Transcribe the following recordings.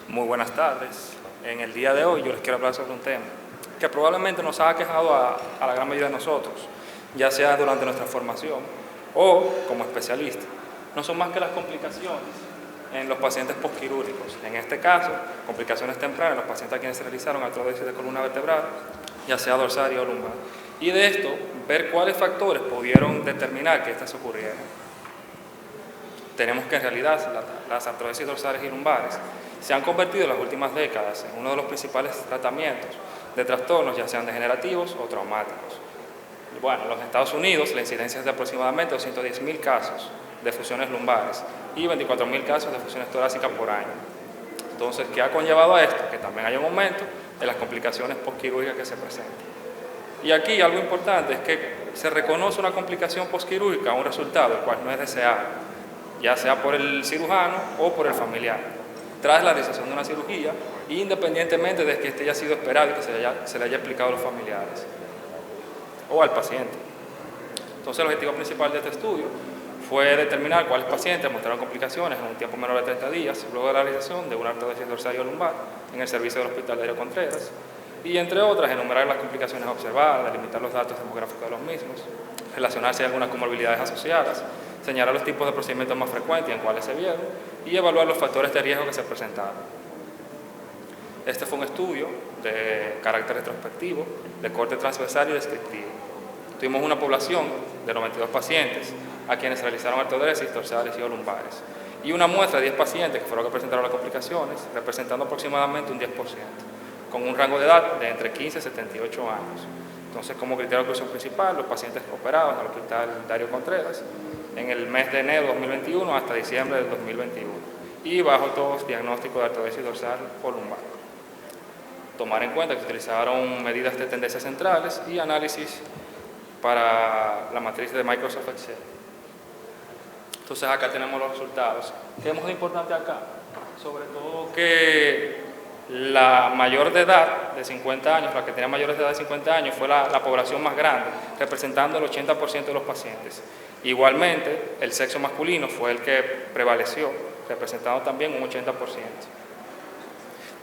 Muy buenas tardes. En el día de hoy yo les quiero hablar sobre un tema que probablemente nos ha aquejado a la gran mayoría de nosotros, ya sea durante nuestra formación o como especialistas. No son más que las complicaciones en los pacientes postquirúrgicos. En este caso, complicaciones tempranas en los pacientes a quienes se realizaron artrodesis de columna vertebral, ya sea dorsal o lumbar. Y de esto, ver cuáles factores pudieron determinar que estas ocurrieran. Tenemos que en realidad las artrodesis dorsales y lumbares se han convertido en las últimas décadas en uno de los principales tratamientos de trastornos, ya sean degenerativos o traumáticos. Bueno, en los Estados Unidos la incidencia es de aproximadamente 210.000 casos de fusiones lumbares y 24.000 casos de fusiones torácicas por año. Entonces, ¿qué ha conllevado a esto? Que también hay un aumento de las complicaciones postquirúrgicas que se presentan. Y aquí algo importante es que se reconoce una complicación postquirúrgica, un resultado el cual no es deseado, ya sea por el cirujano o por el familiar, tras la realización de una cirugía, independientemente de que este haya sido esperado y que se le haya explicado a los familiares o al paciente. Entonces, el objetivo principal de este estudio fue determinar cuáles pacientes mostraron complicaciones en un tiempo menor de 30 días luego de la realización de una artrodesis dorsal o lumbar en el servicio del Hospital Darío Contreras y, entre otras, enumerar las complicaciones observadas, delimitar los datos demográficos de los mismos, relacionar si hay algunas comorbilidades asociadas, señalar los tipos de procedimientos más frecuentes y en cuáles se vieron y evaluar los factores de riesgo que se presentaron. Este fue un estudio de carácter retrospectivo, de corte transversal y descriptivo. Tuvimos una población de 92 pacientes a quienes se realizaron artrodesis dorsales y lumbares y una muestra de 10 pacientes que fueron los que presentaron las complicaciones, representando aproximadamente un 10%, con un rango de edad de entre 15 y 78 años. Entonces, como criterio de inclusión principal, los pacientes operados en el Hospital Darío Contreras en el mes de enero de 2021 hasta diciembre del 2021 y bajo todos diagnósticos de artrodesis dorsal o lumbar. Tomar en cuenta que se utilizaron medidas de tendencias centrales y análisis para la matriz de Microsoft Excel. Entonces, acá tenemos los resultados. ¿Qué vemos de importante acá? Sobre todo que la mayor de edad de 50 años, la que tenía mayores de edad de 50 años, fue la población más grande, representando el 80% de los pacientes. Igualmente, el sexo masculino fue el que prevaleció, representando también un 80%.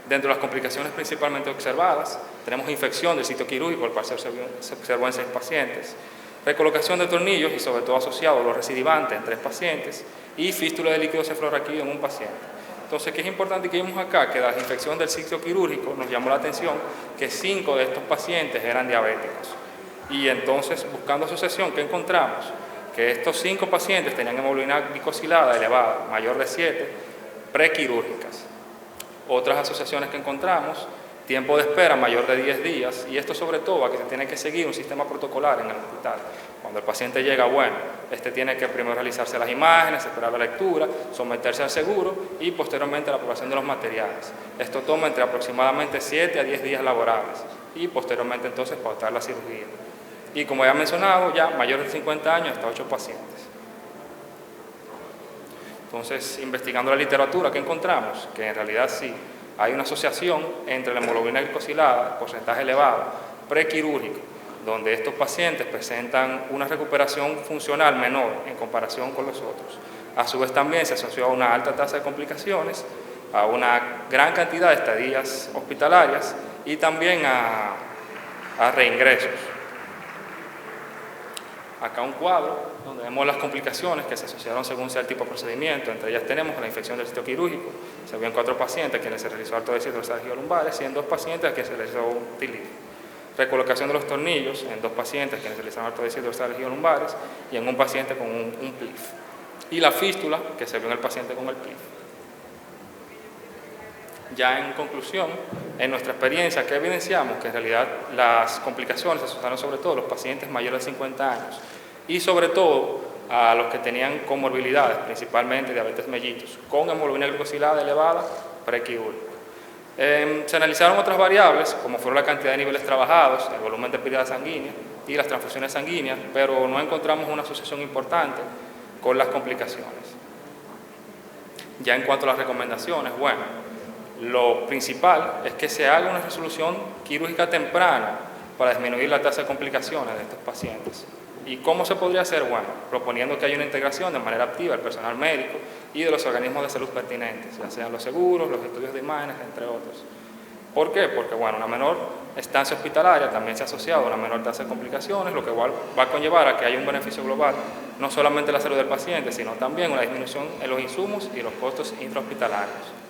Dentro de las complicaciones principalmente observadas, tenemos infección del sitio quirúrgico, el cual se observó en 6 pacientes, recolocación de tornillos y sobre todo asociado a los recidivantes en 3 pacientes y fístula de líquido cefalorraquídeo en un paciente. Entonces, ¿qué es importante que vimos acá? Que la infección del sitio quirúrgico nos llamó la atención que 5 de estos pacientes eran diabéticos. Y entonces, buscando asociación, ¿qué encontramos? Que estos 5 pacientes tenían hemoglobina glicosilada elevada, mayor de 7, prequirúrgicas. Otras asociaciones que encontramos, tiempo de espera mayor de 10 días, y esto sobre todo a que se tiene que seguir un sistema protocolar en el hospital. Cuando el paciente llega, bueno, tiene que primero realizarse las imágenes, esperar la lectura, someterse al seguro y posteriormente a la aprobación de los materiales. Esto toma entre aproximadamente 7 a 10 días laborables y posteriormente entonces pautar la cirugía. Y como ya he mencionado, ya mayores de 50 años hasta 8 pacientes. Entonces, investigando la literatura, ¿qué encontramos? Que en realidad sí, hay una asociación entre la hemoglobina glicosilada, porcentaje elevado, prequirúrgico, donde estos pacientes presentan una recuperación funcional menor en comparación con los otros. A su vez también se asoció a una alta tasa de complicaciones, a una gran cantidad de estadías hospitalarias y también a reingresos. Acá un cuadro donde vemos las complicaciones que se asociaron según sea el tipo de procedimiento. Entre ellas tenemos la infección del sitio quirúrgico. Se vio en 4 pacientes a quienes se realizó artrodesis dorsales y lumbares y en 2 pacientes a quienes se realizó un TLIF. Recolocación de los tornillos en 2 pacientes a quienes se realizaron artrodesis dorsales y lumbares y en un paciente con un PLIF. Y la fístula que se vio en el paciente con el PLIF. Ya en conclusión, en nuestra experiencia, ¿qué evidenciamos? Que en realidad las complicaciones se asociaron sobre todo a los pacientes mayores de 50 años y sobre todo a los que tenían comorbilidades, principalmente diabetes mellitus, con hemoglobina glicosilada elevada prequirúrgica. Se analizaron otras variables, como fueron la cantidad de niveles trabajados, el volumen de pirida sanguínea y las transfusiones sanguíneas, pero no encontramos una asociación importante con las complicaciones. Ya en cuanto a las recomendaciones, bueno, lo principal es que se haga una resolución quirúrgica temprana para disminuir la tasa de complicaciones de estos pacientes. ¿Y cómo se podría hacer? Bueno, proponiendo que haya una integración de manera activa del personal médico y de los organismos de salud pertinentes, ya sean los seguros, los estudios de imágenes, entre otros. ¿Por qué? Porque bueno, una menor estancia hospitalaria también se ha asociado a una menor tasa de complicaciones, lo que va a conllevar a que haya un beneficio global, no solamente en la salud del paciente, sino también una disminución en los insumos y los costos intrahospitalarios.